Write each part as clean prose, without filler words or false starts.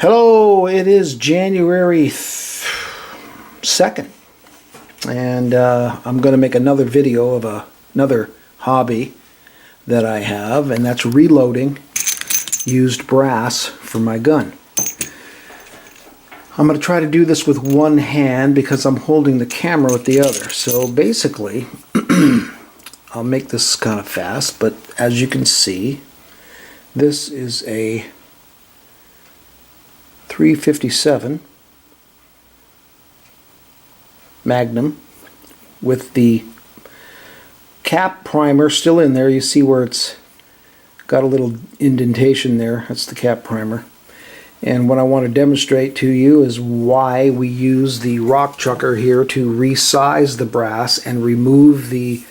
Hello, it is January 2nd, and I'm going to make another video of another hobby that I have, and that's reloading used brass for my gun. I'm going to try to do this with one hand because I'm holding the camera with the other. So basically, I'll make this kind of fast, but as you can see, this is a 357 Magnum with the cap primer still in there. You see where it's got a little indentation there. That's the cap primer. And what I want to demonstrate to you is why we use the rock chucker here to resize the brass and remove the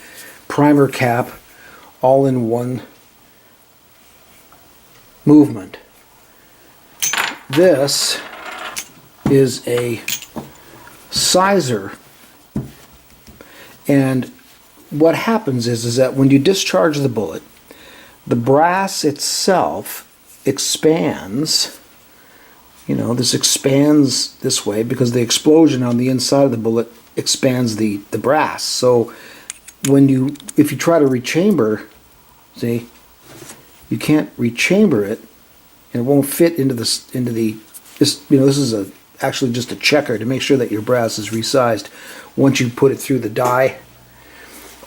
primer cap all in one movement. This is a sizer, and what happens is that when you discharge the bullet, the brass itself expands. You know, this expands this way because the explosion on the inside of the bullet expands the brass. So if you try to rechamber, see, you can't rechamber it, and it won't fit into this. This is actually just a checker to make sure that your brass is resized once you put it through the die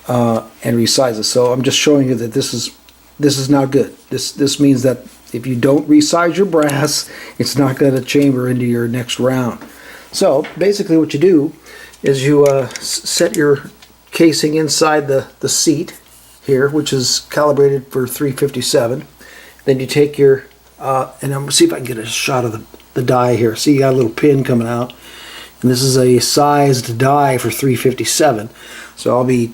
and resize it. So I'm just showing you that this is not good. This means that if you don't resize your brass, it's not going to chamber into your next round. So basically, what you do is you set your casing inside the seat here, which is calibrated for 357. Then you take your and I'm going to see if I can get a shot of the die here. See, you got a little pin coming out. And this is a sized die for 357. So I'll be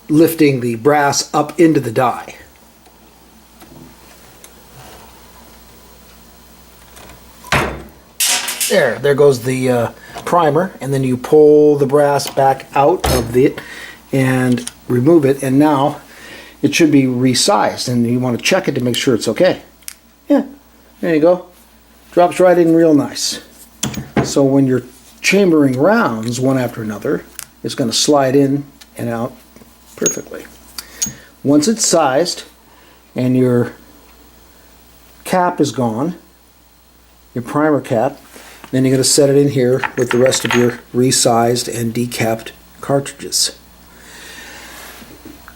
lifting the brass up into the die. There goes the primer. And then you pull the brass back out of it and remove it. And now it should be resized. And you want to check it to make sure it's okay. Yeah. There you go. Drops right in real nice. So when you're chambering rounds one after another, it's going to slide in and out perfectly. Once it's sized and your cap is gone, your primer cap, then you're going to set it in here with the rest of your resized and decapped cartridges.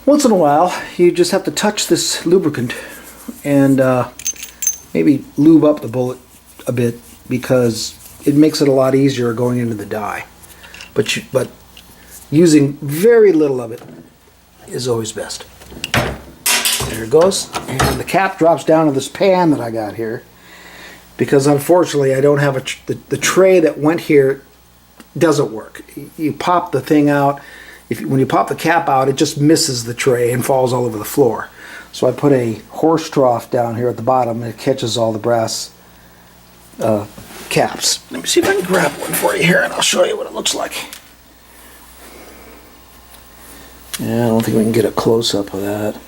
Once in a while, you just have to touch this lubricant and maybe lube up the bullet a bit because it makes it a lot easier going into the die. But using very little of it is always best. There it goes. And the cap drops down to this pan that I got here because unfortunately I don't have the tray that went here doesn't work. You pop the thing out. When you pop the cap out, it just misses the tray and falls all over the floor. So I put a horse trough down here at the bottom and it catches all the brass caps. Let me see if I can grab one for you here and I'll show you what it looks like. Yeah, I don't think we can get a close-up of that.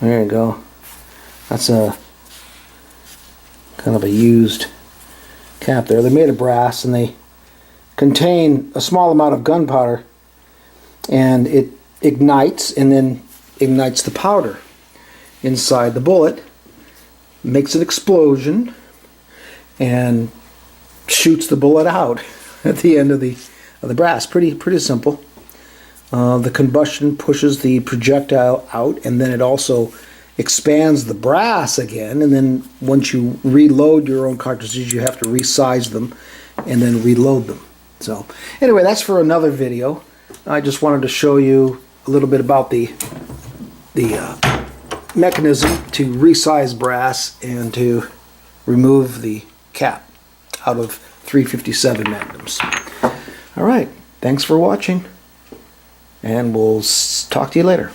There you go. That's a kind of a used cap there. They're made of brass and they contain a small amount of gunpowder, and it ignites and then ignites the powder inside the bullet, makes an explosion, and shoots the bullet out at the end of the brass. Pretty simple. The combustion pushes the projectile out, and then it also expands the brass again. And then once you reload your own cartridges, you have to resize them and then reload them. So anyway, that's for another video. I just wanted to show you a little bit about the mechanism to resize brass and to remove the cap out of 357 Magnums. Alright, thanks for watching, and we'll talk to you later.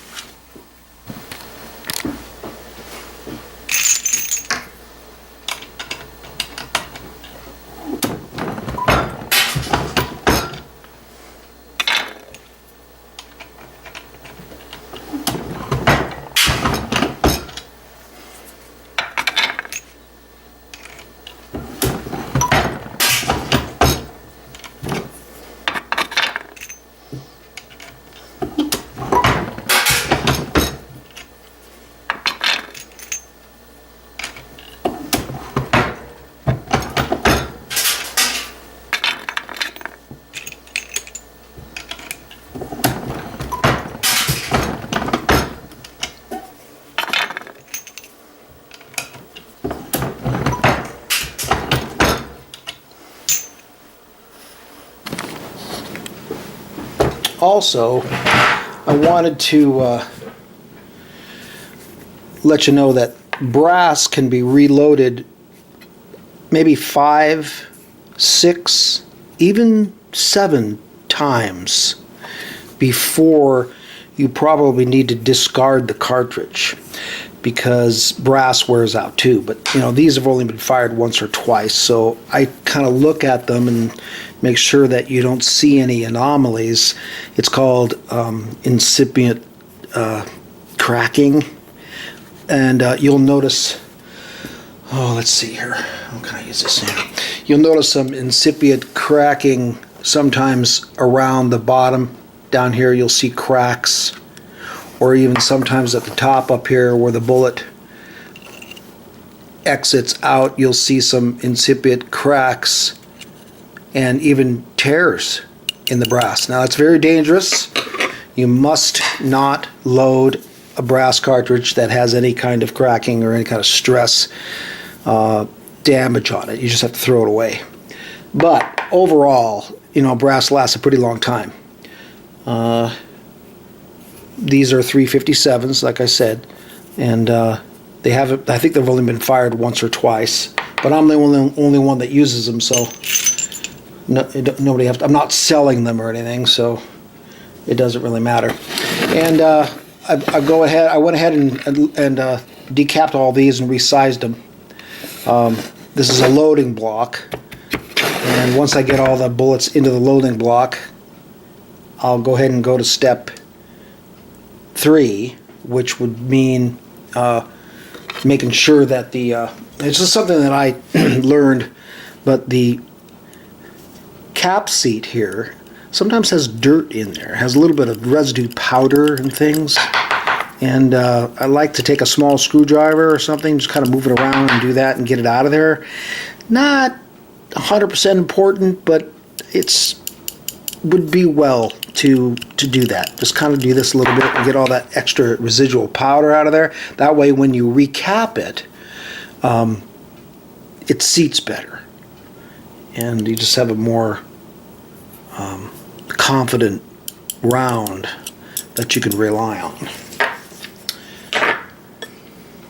also, I wanted to let you know that brass can be reloaded maybe 5, 6, even 7 times before you probably need to discard the cartridge, because brass wears out too. But you know, these have only been fired once or twice, so I kind of look at them and make sure that you don't see any anomalies. It's called incipient cracking, and you'll notice, oh, let's see here, how can I use this now? You'll notice some incipient cracking sometimes around the bottom. Down here you'll see cracks, or even sometimes at the top up here where the bullet exits out, you'll see some incipient cracks and even tears in the brass. Now that's very dangerous. You must not load a brass cartridge that has any kind of cracking or any kind of stress damage on it. You just have to throw it away. But overall, you know, brass lasts a pretty long time. These are 357s, like I said, and they haven't. I think they've only been fired once or twice. But I'm the only one that uses them, so nobody have to, I'm not selling them or anything, so it doesn't really matter. And I went ahead and decapped all these and resized them. This is a loading block, and once I get all the bullets into the loading block, I'll go ahead and go to step 3, which would mean making sure that the it's just something that I learned, but the cap seat here sometimes has dirt in there. It has a little bit of residue powder and things, and I like to take a small screwdriver or something, just kind of move it around and do that and get it out of there. Not 100% important, but it's would be well to do that. Just kind of do this a little bit and get all that extra residual powder out of there. That way when you recap it, it seats better, and you just have a more confident round that you can rely on.